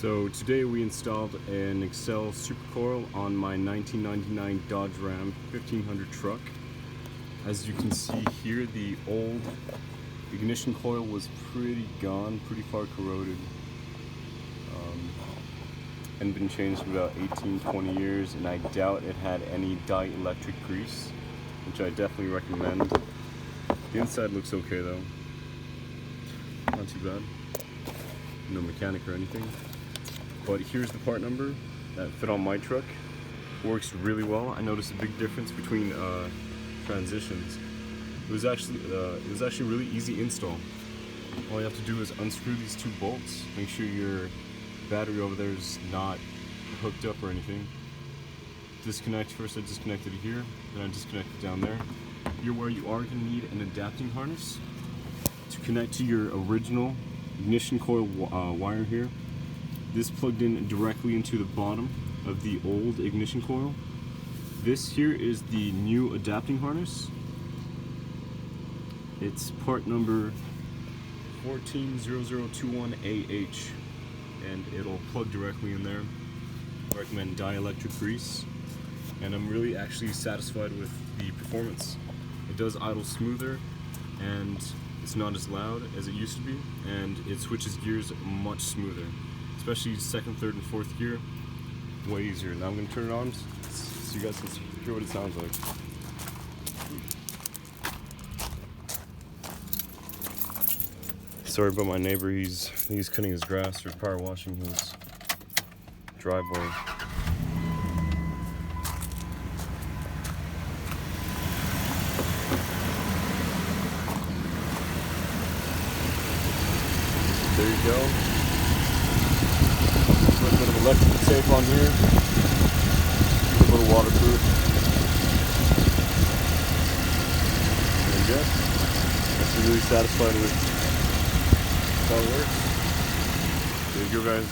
So today we installed an Accel SuperCoil on my 1999 Dodge Ram 1500 truck. As you can see here, the old ignition coil was pretty gone, pretty far corroded, and been changed in about 18-20 years, and I doubt it had any dielectric grease, which I definitely recommend. The inside looks okay though, not too bad, no mechanic or anything. But here's the part number that fit on my truck. Works really well. I noticed a big difference between transitions. It was actually a really easy install. All you have to do is unscrew these two bolts. Make sure your battery over there is not hooked up or anything. Disconnect. First I disconnected it here, then I disconnected down there. You're where you are going to need an adapting harness to connect to your original ignition coil wire here. This plugged in directly into the bottom of the old ignition coil. This here is the new adapting harness. It's part number 140021AH, and it'll plug directly in there. I recommend dielectric grease, and I'm really actually satisfied with the performance. It does idle smoother, and it's not as loud as it used to be, and it switches gears much smoother. Especially second, third, and fourth gear, way easier. Now I'm going to turn it on so you guys can hear what it sounds like. Sorry about my neighbor, he's cutting his grass or power washing his driveway. There you go. A little bit of electrical tape on here, a little waterproof. There you go. I'm really satisfied with how it works. There you go, guys.